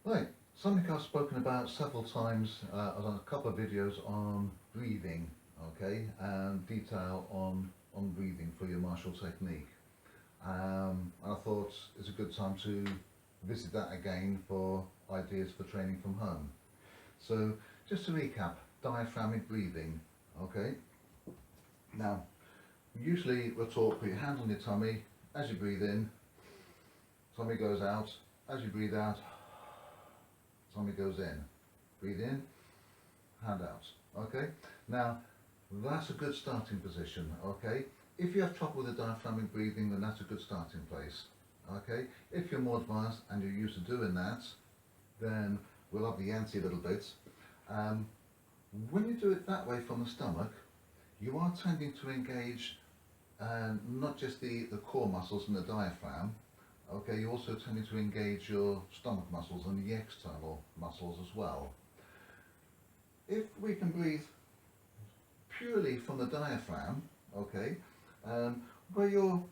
Right, something I've spoken about several times, on a couple of videos on breathing, okay, and detail on breathing for your martial technique. And I thought it's a good time to visit that again for ideas for training from home. So, just to recap, diaphragmatic breathing, okay? Now, usually we're taught put your hand on your tummy, as you breathe in, tummy goes out, as you breathe out, tummy goes in. Breathe in, hand out. Okay? Now, that's a good starting position. Okay? If you have trouble with the diaphragmatic breathing, then that's a good starting place. Okay? If you're more advanced and you're used to doing that, then we'll up the ante a little bit. Um, when you do it that way from the stomach, you are tending to engage not just the core muscles and the diaphragm. Okay, you're also tending to engage your stomach muscles and the external muscles as well. If we can breathe purely from the diaphragm, okay, where your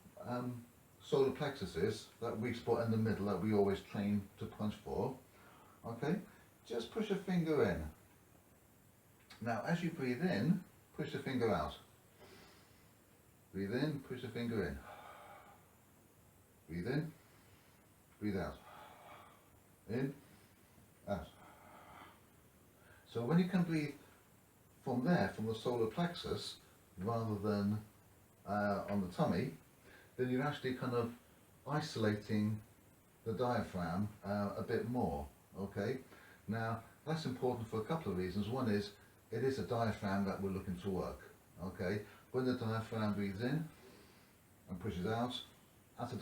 solar plexus is, that weak spot in the middle that we always train to punch for, okay, just push a finger in. Now, as you breathe in, push the finger out. Breathe in, push the finger in. Breathe in, breathe out. In, out. So when you can breathe from there, from the solar plexus, rather than on the tummy, then you're actually kind of isolating the diaphragm a bit more, okay? Now, that's important for a couple of reasons. One is, it is a diaphragm that we're looking to work, okay? When the diaphragm breathes in and pushes out, as the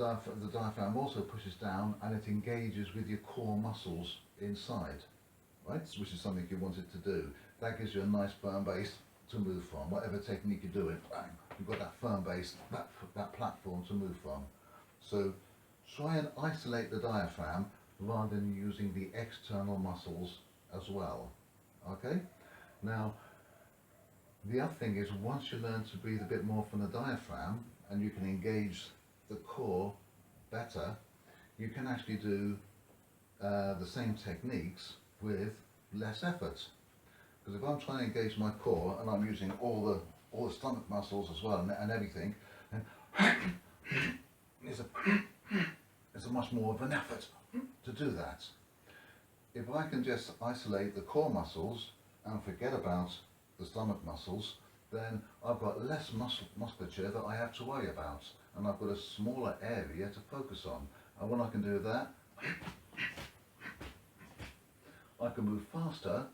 diaphragm also pushes down and it engages with your core muscles inside, right? Which is something you wanted to do. That gives you a nice firm base to move from. Whatever technique you're doing, bang, you've got that firm base, that platform to move from. So try and isolate the diaphragm rather than using the external muscles as well, okay? Now, the other thing is, once you learn to breathe a bit more from the diaphragm and you can engage the core better, you can actually do the same techniques with less effort. Because if I'm trying to engage my core and I'm using all the stomach muscles as well and everything, and it's a much more of an effort to do that. If I can just isolate the core muscles and forget about the stomach muscles, then I've got less musculature that I have to worry about, and I've got a smaller area to focus on. And when I can do that, I can move faster,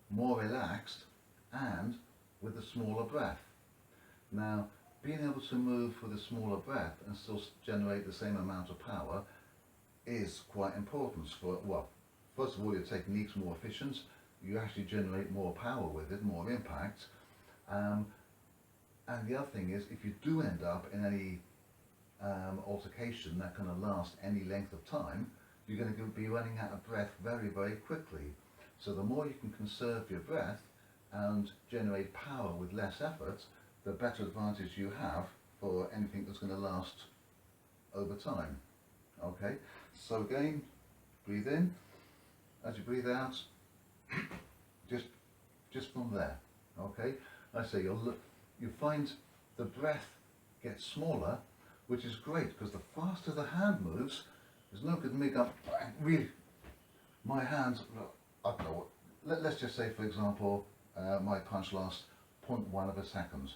more relaxed, and with a smaller breath. Now, being able to move with a smaller breath and still generate the same amount of power is quite important for, well, first of all, your technique's more efficient, you actually generate more power with it, more impact. And the other thing is, if you do end up in any altercation that kind of last any length of time, you're going to be running out of breath very, very quickly. So the more you can conserve your breath and generate power with less effort, the better advantage you have for anything that's going to last over time. Okay, so again, breathe in. As you breathe out, just from there. Okay, I say you find the breath gets smaller, which is great, because the faster the hand moves, there's no good me going, really, my hands, I don't know, let's just say, for example, my punch lasts 0.1 of a second.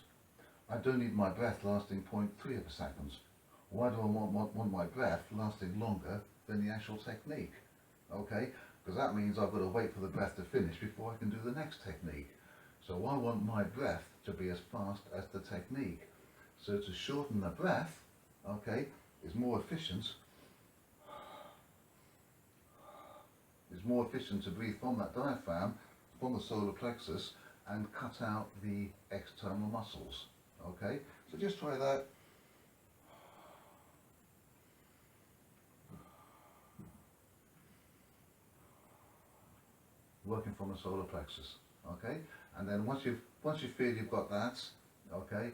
I don't need my breath lasting 0.3 of a second. Why do I want my breath lasting longer than the actual technique? Okay, because that means I've got to wait for the breath to finish before I can do the next technique. So I want my breath to be as fast as the technique. So to shorten the breath, okay, is more efficient. It's more efficient to breathe from that diaphragm, from the solar plexus, and cut out the external muscles. Okay, so just try that. Working from the solar plexus. Okay, and then once you feel you've got that, okay,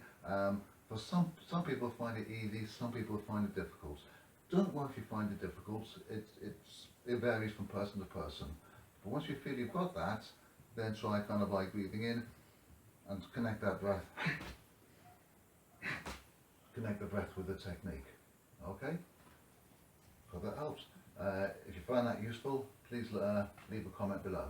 for some people find it easy, some people find it difficult. Don't worry if you find it difficult. It's it varies from person to person. But once you feel you've got that, then try kind of like breathing in and connect that breath. Connect the breath with the technique. Okay? Hope that helps. If you find that useful, please leave a comment below.